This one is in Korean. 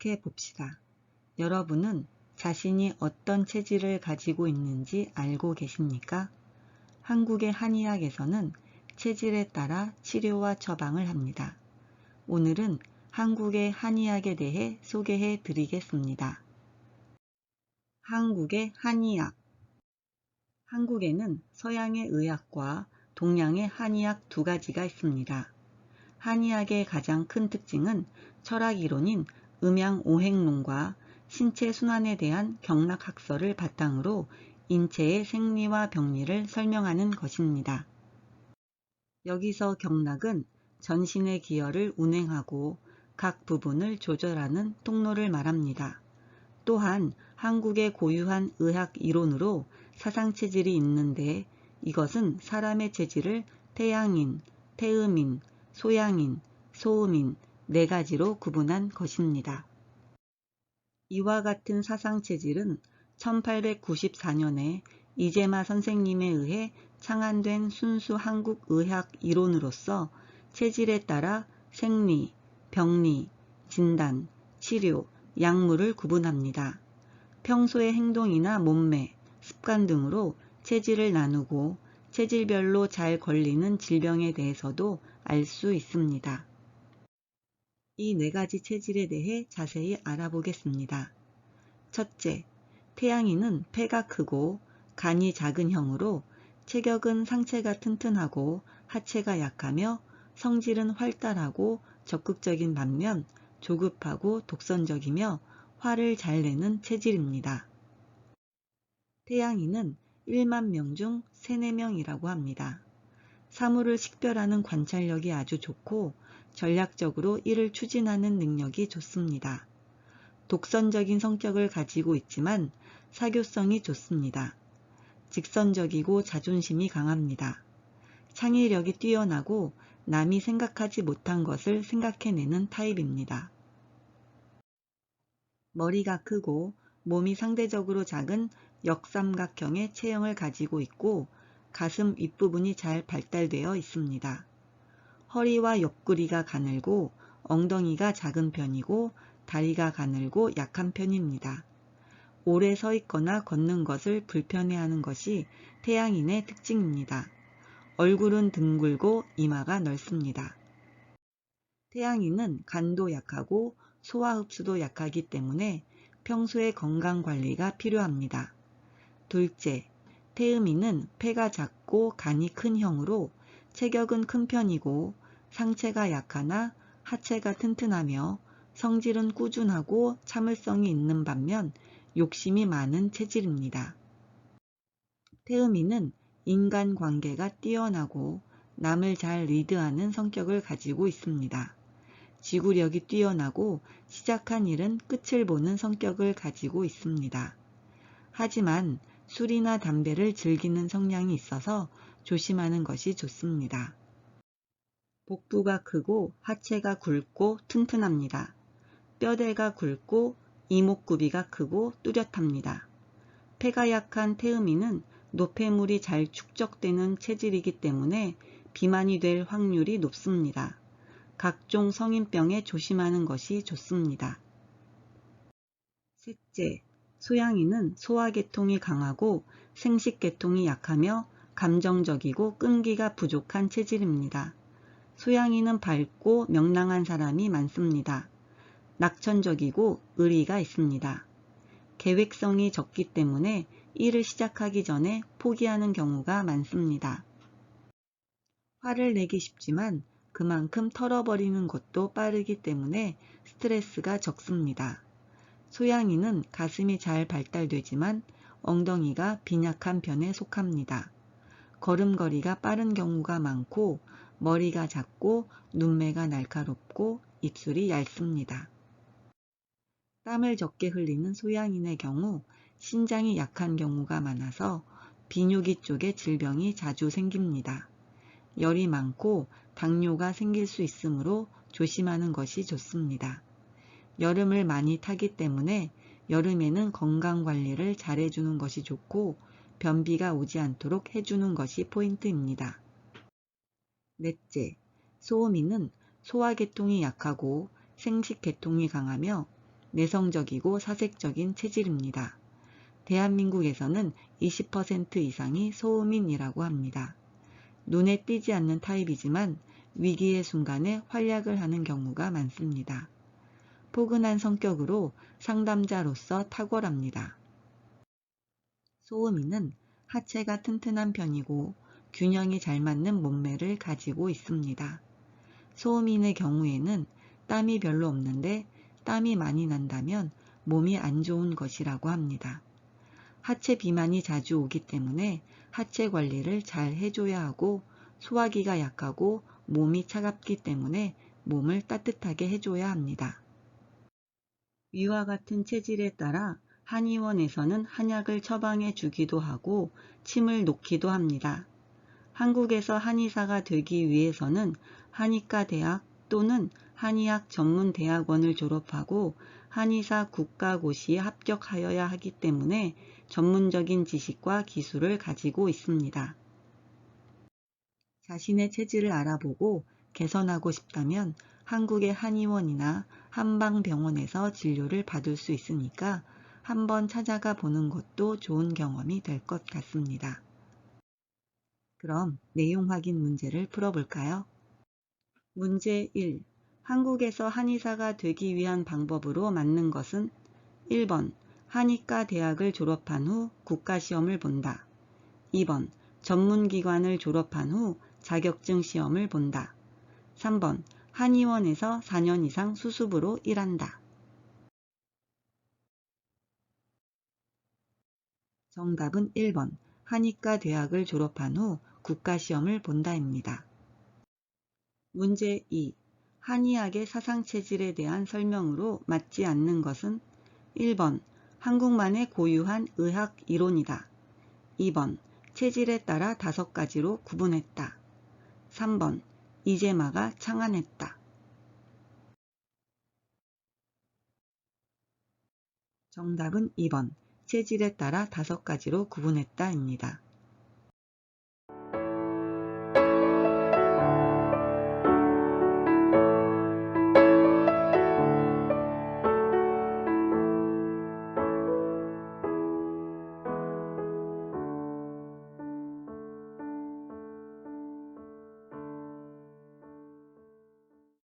생각해 봅시다. 여러분은 자신이 어떤 체질을 가지고 있는지 알고 계십니까? 한국의 한의학에서는 체질에 따라 치료와 처방을 합니다. 오늘은 한국의 한의학에 대해 소개해 드리겠습니다. 한국의 한의학. 한국에는 서양의 의학과 동양의 한의학 두 가지가 있습니다. 한의학의 가장 큰 특징은 철학 이론인 음양오행론과 신체 순환에 대한 경락학설을 바탕으로 인체의 생리와 병리를 설명하는 것입니다. 여기서 경락은 전신의 기혈을 운행하고 각 부분을 조절하는 통로를 말합니다. 또한 한국의 고유한 의학 이론으로 사상체질이 있는데 이것은 사람의 체질을 태양인, 태음인, 소양인, 소음인 네 가지로 구분한 것입니다. 이와 같은 사상체질은 1894년에 이재마 선생님에 의해 창안된 순수 한국 의학 이론으로서 체질에 따라 생리, 병리, 진단, 치료, 약물을 구분합니다. 평소의 행동이나 몸매, 습관 등으로 체질을 나누고 체질별로 잘 걸리는 질병에 대해서도 알 수 있습니다. 이 네 가지 체질에 대해 자세히 알아보겠습니다. 첫째, 태양인은 폐가 크고 간이 작은 형으로 체격은 상체가 튼튼하고 하체가 약하며 성질은 활달하고 적극적인 반면 조급하고 독선적이며 화를 잘 내는 체질입니다. 태양인은 1만 명 중 3, 4명이라고 합니다. 사물을 식별하는 관찰력이 아주 좋고 전략적으로 이를 추진하는 능력이 좋습니다. 독선적인 성격을 가지고 있지만 사교성이 좋습니다. 직선적이고 자존심이 강합니다. 창의력이 뛰어나고 남이 생각하지 못한 것을 생각해내는 타입입니다. 머리가 크고 몸이 상대적으로 작은 역삼각형의 체형을 가지고 있고 가슴 윗부분이 잘 발달되어 있습니다. 허리와 옆구리가 가늘고 엉덩이가 작은 편이고 다리가 가늘고 약한 편입니다. 오래 서 있거나 걷는 것을 불편해하는 것이 태양인의 특징입니다. 얼굴은 둥글고 이마가 넓습니다. 태양인은 간도 약하고 소화 흡수도 약하기 때문에 평소에 건강관리가 필요합니다. 둘째, 태음인은 폐가 작고 간이 큰 형으로 체격은 큰 편이고 상체가 약하나 하체가 튼튼하며 성질은 꾸준하고 참을성이 있는 반면 욕심이 많은 체질입니다. 태음인은 인간관계가 뛰어나고 남을 잘 리드하는 성격을 가지고 있습니다. 지구력이 뛰어나고 시작한 일은 끝을 보는 성격을 가지고 있습니다. 하지만 술이나 담배를 즐기는 성향이 있어서 조심하는 것이 좋습니다. 복부가 크고 하체가 굵고 튼튼합니다. 뼈대가 굵고 이목구비가 크고 뚜렷합니다. 폐가 약한 태음인은 노폐물이 잘 축적되는 체질이기 때문에 비만이 될 확률이 높습니다. 각종 성인병에 조심하는 것이 좋습니다. 셋째, 소양인은 소화계통이 강하고 생식계통이 약하며 감정적이고 끈기가 부족한 체질입니다. 소양인은 밝고 명랑한 사람이 많습니다. 낙천적이고 의리가 있습니다. 계획성이 적기 때문에 일을 시작하기 전에 포기하는 경우가 많습니다. 화를 내기 쉽지만 그만큼 털어버리는 것도 빠르기 때문에 스트레스가 적습니다. 소양인은 가슴이 잘 발달되지만 엉덩이가 빈약한 편에 속합니다. 걸음걸이가 빠른 경우가 많고 머리가 작고 눈매가 날카롭고 입술이 얇습니다. 땀을 적게 흘리는 소양인의 경우 신장이 약한 경우가 많아서 비뇨기 쪽에 질병이 자주 생깁니다. 열이 많고 당뇨가 생길 수 있으므로 조심하는 것이 좋습니다. 여름을 많이 타기 때문에 여름에는 건강관리를 잘 해주는 것이 좋고 변비가 오지 않도록 해주는 것이 포인트입니다. 넷째, 소음인은 소화계통이 약하고 생식계통이 강하며 내성적이고 사색적인 체질입니다. 대한민국에서는 20% 이상이 소음인이라고 합니다. 눈에 띄지 않는 타입이지만 위기의 순간에 활약을 하는 경우가 많습니다. 포근한 성격으로 상담자로서 탁월합니다. 소음인은 하체가 튼튼한 편이고 균형이 잘 맞는 몸매를 가지고 있습니다. 소음인의 경우에는 땀이 별로 없는데 땀이 많이 난다면 몸이 안 좋은 것이라고 합니다. 하체 비만이 자주 오기 때문에 하체 관리를 잘 해줘야 하고 소화기가 약하고 몸이 차갑기 때문에 몸을 따뜻하게 해줘야 합니다. 위와 같은 체질에 따라 한의원에서는 한약을 처방해 주기도 하고 침을 놓기도 합니다. 한국에서 한의사가 되기 위해서는 한의과 대학 또는 한의학 전문 대학원을 졸업하고 한의사 국가고시에 합격하여야 하기 때문에 전문적인 지식과 기술을 가지고 있습니다. 자신의 체질을 알아보고 개선하고 싶다면 한국의 한의원이나 한방병원에서 진료를 받을 수 있으니까 한번 찾아가 보는 것도 좋은 경험이 될 것 같습니다. 그럼 내용 확인 문제를 풀어볼까요? 문제 1. 한국에서 한의사가 되기 위한 방법으로 맞는 것은 1번 한의과 대학을 졸업한 후 국가시험을 본다. 2번 전문기관을 졸업한 후 자격증 시험을 본다. 3번 한의원에서 4년 이상 수습으로 일한다. 정답은 1번 한의과 대학을 졸업한 후 국가시험을 본다입니다. 문제 2. 한의학의 사상체질에 대한 설명으로 맞지 않는 것은 1번 한국만의 고유한 의학 이론이다. 2번 체질에 따라 5가지로 구분했다. 3번 이재마가 창안했다. 정답은 2번 체질에 따라 5가지로 구분했다입니다.